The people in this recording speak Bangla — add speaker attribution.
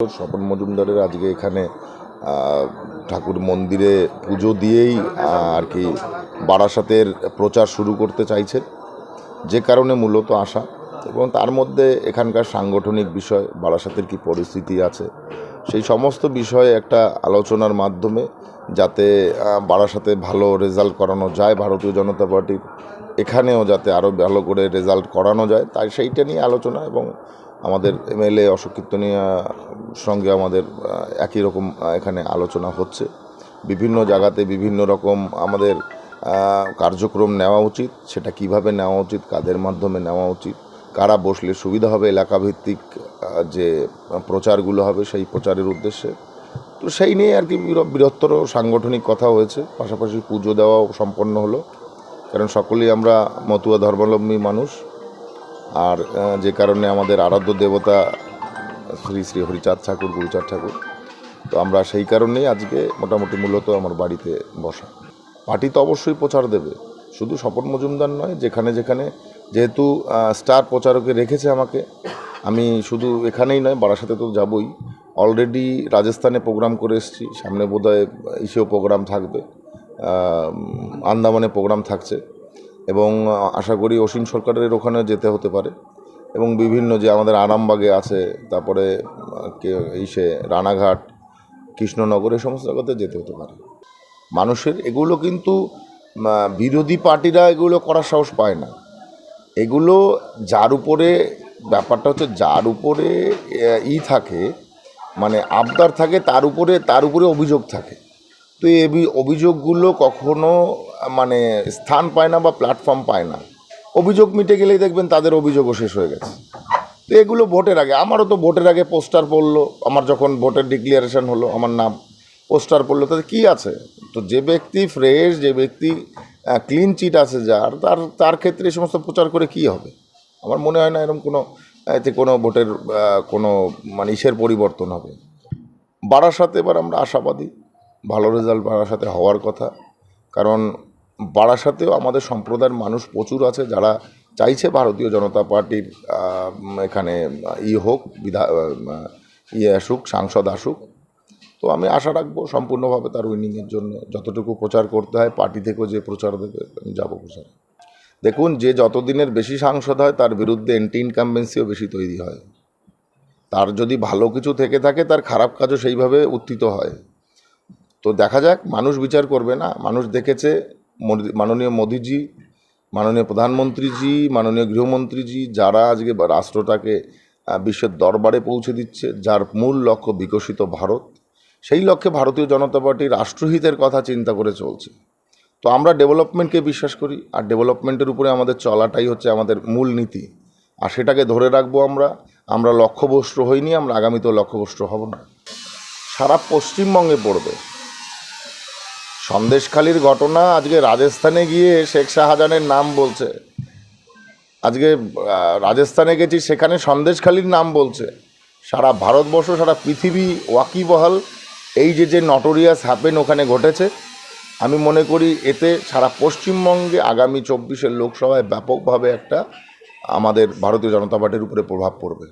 Speaker 1: স্বপন মজুমদারের আজকে এখানে ঠাকুর মন্দিরে পুজো দিয়েই আর কি বারাসাতের প্রচার শুরু করতে চাইছে, যে কারণে মূলত আসা। এবং তার মধ্যে এখানকার সাংগঠনিক বিষয়, বারাসাতের কি পরিস্থিতি আছে, সেই সমস্ত বিষয়ে একটা আলোচনার মাধ্যমে যাতে বারাসাতে ভালো রেজাল্ট করানো যায়, ভারতীয় জনতা পার্টির এখানেও যাতে আরও ভালো করে রেজাল্ট করানো যায়, তাই সেইটা নিয়ে আলোচনা। এবং আমাদের এমএলএ অশোক কীর্তনিয়ার সঙ্গে আমাদের একই রকম এখানে আলোচনা হচ্ছে। বিভিন্ন জায়গাতে বিভিন্ন রকম আমাদের কার্যক্রম নেওয়া উচিত, সেটা কিভাবে নেওয়া উচিত, কাদের মাধ্যমে নেওয়া উচিত, কারা বসলে সুবিধা হবে, এলাকাভিত্তিক যে প্রচারগুলো হবে সেই প্রচারের উদ্দেশ্যে। তো সেই নিয়ে আর কি বৃহত্তর সাংগঠনিক কথা হয়েছে। পাশাপাশি পুজো দেওয়াও সম্পন্ন হলো, কারণ সকলেই আমরা মতুয়া ধর্মাবলম্বী মানুষ। আর যে কারণে আমাদের আরাধ্য দেবতা শ্রী শ্রী হরিচাঁদ ঠাকুর, গুরুচাঁদ ঠাকুর, তো আমরা সেই কারণেই আজকে মোটামুটি মূলত আমার বাড়িতে বসা। পার্টি তো অবশ্যই প্রচার দেবে, শুধু স্বপন মজুমদার নয়, যেখানে যেখানে যেহেতু স্টার প্রচারকে রেখেছে আমাকে, আমি শুধু এখানেই নয়, বারাসাতে তো যাবই। অলরেডি রাজস্থানে প্রোগ্রাম করে এসেছি, সামনে বোধহয় ইসেও প্রোগ্রাম থাকবে, আন্দামানে প্রোগ্রাম থাকছে, এবং আশা করি অসীম সরকারের ওখানে যেতে হতে পারে। এবং বিভিন্ন যে আমাদের আরামবাগে আছে, তারপরে ইসে রানাঘাট, কৃষ্ণনগর, এই সমস্ত জায়গাতে যেতে হতে পারে। মানুষের এগুলো কিন্তু বিরোধী পার্টিরা এগুলো করার সাহস পায় না। এগুলো যার উপরে ব্যাপারটা হচ্ছে, যার উপরে থাকে, মানে আবদার থাকে, তার উপরে অভিযোগ থাকে। তো এই অভিযোগগুলো কখনো মানে স্থান পায় না বা প্ল্যাটফর্ম পায় না। অভিযোগ মিটে গেলেই দেখবেন তাদের অভিযোগও শেষ হয়ে গেছে। তো এগুলো ভোটের আগে, আমারও তো ভোটের আগে পোস্টার পড়লো, আমার যখন ভোটের ডিক্লিয়ারেশন হলো আমার নাম পোস্টার পড়লো, তাতে কী আছে? তো যে ব্যক্তি ফ্রেশ, যে ব্যক্তি ক্লিন চিট আছে, তার ক্ষেত্রে এই সমস্ত প্রচার করে কী হবে? আমার মনে হয় না এরকম এতে কোনো ভোটের কোনো মানে ইসের পরিবর্তন হবে। বারাসাতে এবার আমরা আশাবাদী, ভালো রেজাল্ট বারাসাতে হওয়ার কথা। কারণ বারাসাতেও আমাদের সম্প্রদায়ের মানুষ প্রচুর আছে, যারা চাইছে ভারতীয় জনতা পার্টির এখানে হোক, আসুক, সাংসদ আসুক। তো আমি আশা রাখবো সম্পূর্ণভাবে তার উইনিংয়ের জন্য। যতটুকু প্রচার করতে হয়, পার্টি থেকেও যে প্রচার দেবে, আমি যাবো প্রচারে। দেখুন, যে যতদিনের বেশি সাংসদ হয় তার বিরুদ্ধে অ্যান্টি ইনকামবেন্সিও বেশি তৈরি হয়। তার যদি ভালো কিছু থেকে থাকে, তার খারাপ কাজও সেইভাবে উত্থিত হয়। তো দেখা যাক, মানুষ বিচার করবে না। মানুষ দেখেছে মাননীয় মোদিজি, মাননীয় প্রধানমন্ত্রীজি, মাননীয় গৃহমন্ত্রীজি, যারা আজকে রাষ্ট্রটাকে বিশ্বের দরবারে পৌঁছে দিচ্ছে, যার মূল লক্ষ্য বিকশিত ভারত, সেই লক্ষ্যে ভারতীয় জনতা পার্টি রাষ্ট্রহিতের কথা চিন্তা করে চলছে। তো আমরা ডেভেলপমেন্টকে বিশ্বাস করি, আর ডেভেলপমেন্টের উপরে আমাদের চলাটাই হচ্ছে আমাদের মূল নীতি। আর সেটাকে ধরে রাখবো। আমরা লক্ষ্যভ্রষ্ট হইনি, আমরা আগামীতেও লক্ষ্যভ্রষ্ট হব না। সারা পশ্চিমবঙ্গে পড়বে। সন্দেশখালির ঘটনা, আজকে রাজস্থানে গিয়ে শেখ শাহজাহানের নাম বলছে। আজকে রাজস্থানে গেছি, সেখানে সন্দেশখালির নাম বলছে। সারা ভারতবর্ষ, সারা পৃথিবী ওয়াকিবহাল এই যে নটোরিয়াস হ্যাপেন ওখানে ঘটেছে। আমি মনে করি এতে সারা পশ্চিমবঙ্গে আগামী 24-এর লোকসভায় ব্যাপকভাবে একটা আমাদের ভারতীয় জনতা পার্টির উপরে প্রভাব পড়বে।